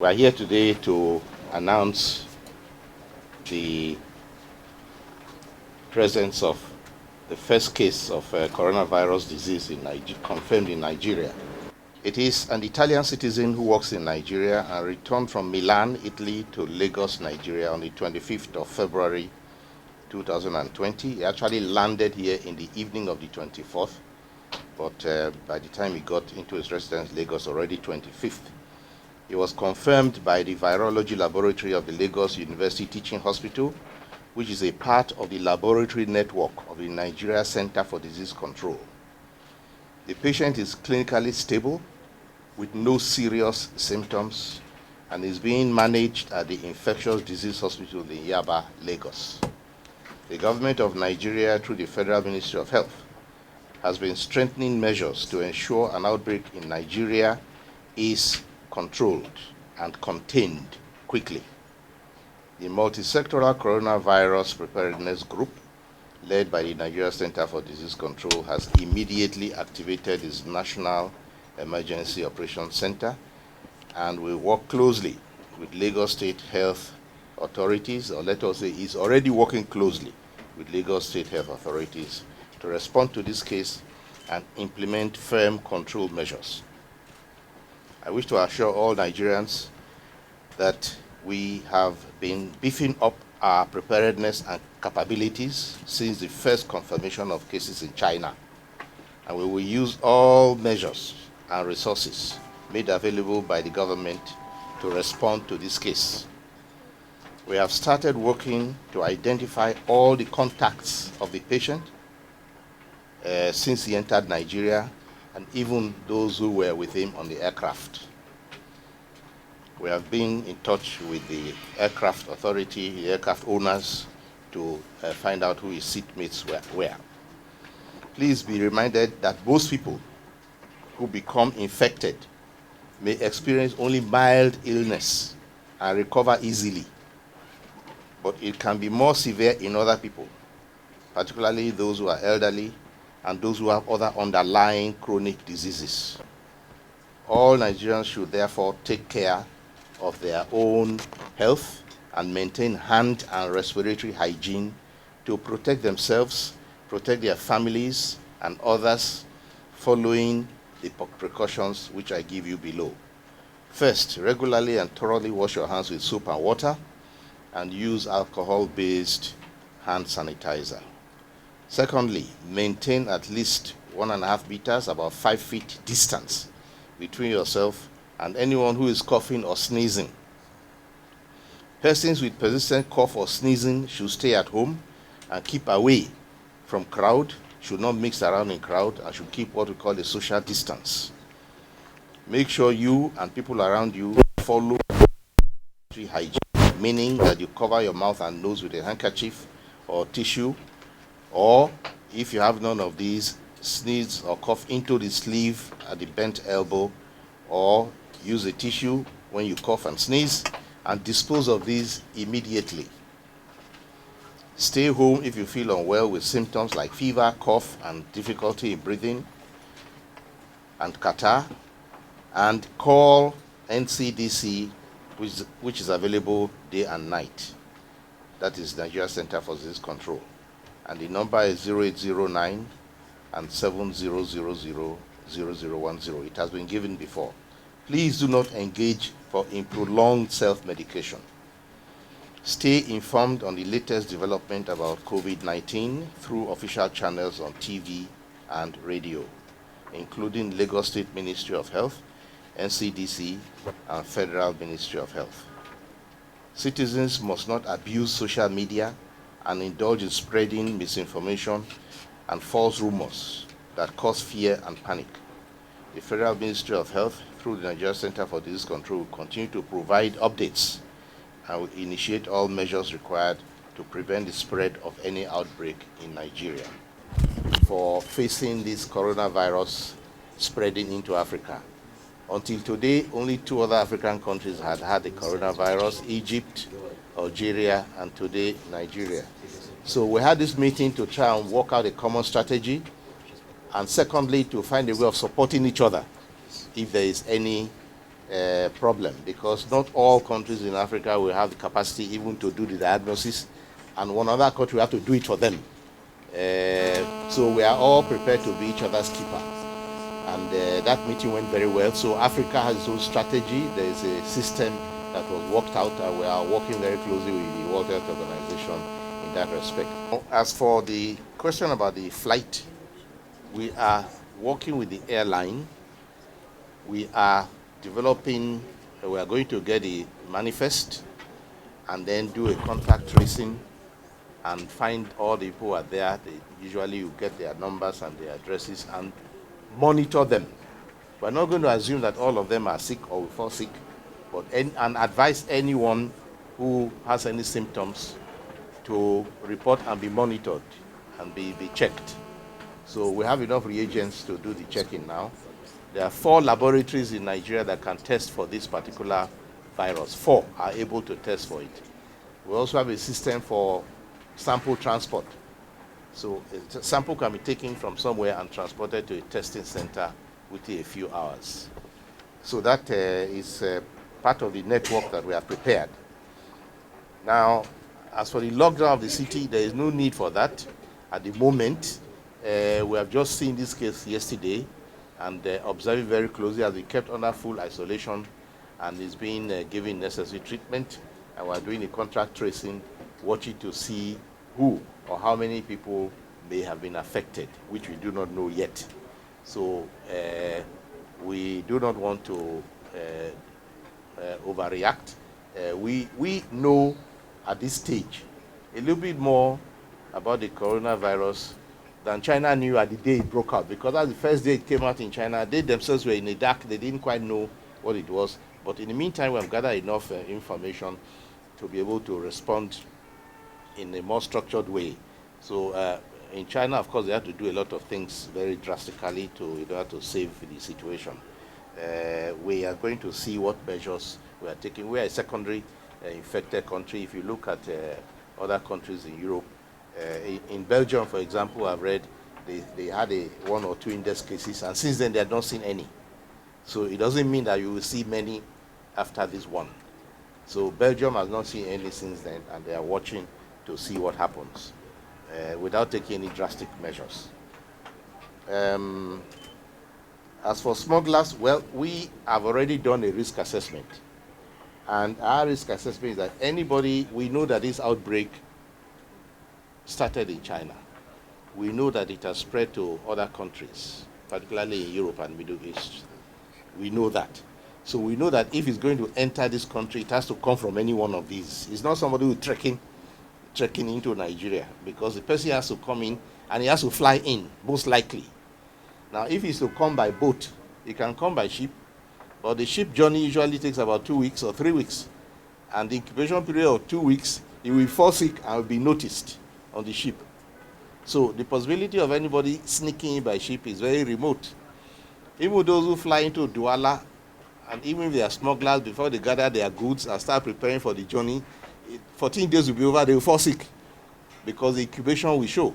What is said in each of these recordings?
We are here today to announce the presence of the first case of coronavirus disease confirmed in Nigeria. It is an Italian citizen who works in Nigeria and returned from Milan, Italy to Lagos, Nigeria on the 25th of February 2020. He actually landed here in the evening of the 24th, but by the time he got into his residence, Lagos, already 25th. It was confirmed by the virology laboratory of the Lagos University Teaching Hospital, which is a part of the laboratory network of the Nigeria Center for Disease Control. The patient is clinically stable with no serious symptoms and is being managed at the Infectious Disease Hospital in Yaba, Lagos. The government of Nigeria, through the Federal Ministry of Health, has been strengthening measures to ensure an outbreak in Nigeria is controlled and contained quickly. The multi-sectoral coronavirus preparedness group, led by the Nigeria Center for Disease Control, has immediately activated its National Emergency Operations Center and will work closely with Lagos State Health Authorities, or let us say is already working closely with Lagos State Health Authorities to respond to this case and implement firm control measures. I wish to assure all Nigerians that we have been beefing up our preparedness and capabilities since the first confirmation of cases in China, and we will use all measures and resources made available by the government to respond to this case. We have started working to identify all the contacts of the patient since he entered Nigeria, and even those who were with him on the aircraft. We have been in touch with the aircraft authority, the aircraft owners, to find out who his seatmates were. Please be reminded that most people who become infected may experience only mild illness and recover easily, but it can be more severe in other people, particularly those who are elderly and those who have other underlying chronic diseases. All Nigerians should therefore take care of their own health and maintain hand and respiratory hygiene to protect themselves, protect their families and others, following the precautions which I give you below. First, regularly and thoroughly wash your hands with soap and water and use alcohol-based hand sanitizer. Secondly, maintain at least 1.5 meters, about 5 feet distance between yourself and anyone who is coughing or sneezing. Persons with persistent cough or sneezing should stay at home and keep away from crowd, should not mix around in crowd, and should keep what we call a social distance. Make sure you and people around you follow hygiene, meaning that you cover your mouth and nose with a handkerchief or tissue, or if you have none of these, sneeze or cough into the sleeve at the bent elbow, or use a tissue when you cough and sneeze, and dispose of these immediately. Stay home if you feel unwell with symptoms like fever, cough, and difficulty in breathing, and catarrh, and call NCDC, which is available day and night. That is Nigeria Center for Disease Control. And the number is 0809 and 70000010. It has been given before. Please do not engage in prolonged self-medication. Stay informed on the latest development about COVID-19 through official channels on TV and radio, including Lagos State Ministry of Health, NCDC, and Federal Ministry of Health. Citizens must not abuse social media and indulge in spreading misinformation and false rumors that cause fear and panic. The Federal Ministry of Health, through the Nigeria Center for Disease Control, will continue to provide updates and will initiate all measures required to prevent the spread of any outbreak in Nigeria. For facing this coronavirus spreading into Africa, until today, only 2 other African countries had the coronavirus: Egypt, Algeria, and today Nigeria. So we had this meeting to try and work out a common strategy, and secondly, to find a way of supporting each other if there is any problem, because not all countries in Africa will have the capacity even to do the diagnosis, and one other country will have to do it for them. So we are all prepared to be each other's keeper. And that meeting went very well. So Africa has its own strategy. There is a system that was worked out, and we are working very closely with the World Health Organization in that respect. As for the question about the flight, we are working with the airline. We are developing, we are going to get a manifest and then do a contact tracing and find all the people who are there. Usually you get their numbers and their addresses and monitor them. We're not going to assume that all of them are sick or will fall sick, but and advise anyone who has any symptoms to report and be monitored and be checked. So we have enough reagents to do the checking now. There are 4 laboratories in Nigeria that can test for this particular virus. 4 are able to test for it. We also have a system for sample transport. So a sample can be taken from somewhere and transported to a testing center within a few hours. So that is part of the network that we are prepared. Now, as for the lockdown of the city, there is no need for that at the moment. We have just seen this case yesterday and observing very closely as we kept under full isolation and is being given necessary treatment. And we are doing a contact tracing, watching to see who or how many people may have been affected, which we do not know yet. So we do not want to overreact. We know at this stage a little bit more about the coronavirus than China knew at the day it broke out, because that's the first day it came out in China. They themselves were in the dark. They didn't quite know what it was. But in the meantime, we have gathered enough information to be able to respond in a more structured way. So in China, of course, they have to do a lot of things very drastically in order to save the situation. We are going to see what measures we are taking. We are a secondary infected country. If you look at other countries in Europe, in Belgium, for example, I've read they had 1 or 2 index cases, and since then they have not seen any. So it doesn't mean that you will see many after this one. So Belgium has not seen any since then, and they are watching to see what happens without taking any drastic measures. As for smugglers, well, we have already done a risk assessment. And our risk assessment is that anybody, we know that this outbreak started in China. We know that it has spread to other countries, particularly in Europe and Middle East. We know that. So we know that if it's going to enter this country, it has to come from any one of these. It's not somebody who is trekking into Nigeria, because the person has to come in and he has to fly in, most likely. Now, if he's to come by boat, he can come by ship, but the ship journey usually takes about 2 weeks or 3 weeks. And the incubation period of 2 weeks, he will fall sick and will be noticed on the ship. So the possibility of anybody sneaking in by ship is very remote. Even those who fly into Douala, and even if they are smugglers, before they gather their goods and start preparing for the journey, 14 days will be over, they will fall sick because the incubation will show.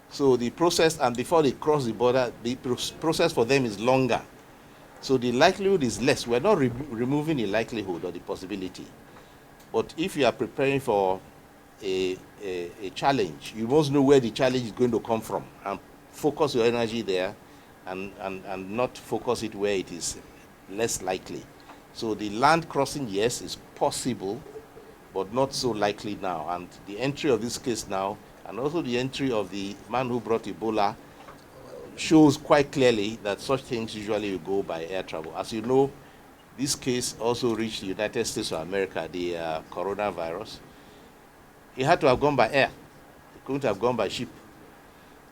So the process, and before they cross the border, the process for them is longer. So the likelihood is less. We're not removing the likelihood or the possibility. But if you are preparing for a challenge, you must know where the challenge is going to come from and focus your energy there and not focus it where it is less likely. So the land crossing, yes, is possible, but not so likely now. And the entry of this case now, and also the entry of the man who brought Ebola, shows quite clearly that such things usually will go by air travel. As you know, this case also reached the United States of America, the coronavirus. It had to have gone by air. It couldn't have gone by ship.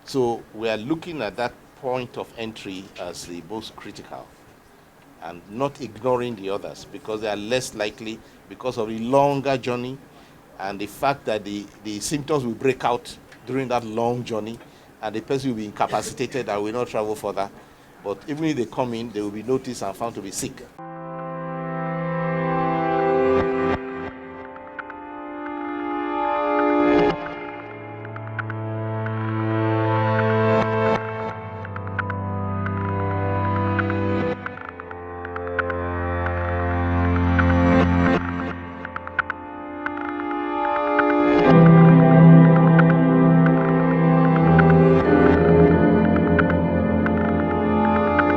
So we are looking at that point of entry as the most critical and not ignoring the others, because they are less likely because of the longer journey and the fact that the symptoms will break out during that long journey, and the person will be incapacitated and will not travel further. But even if they come in, they will be noticed and found to be sick.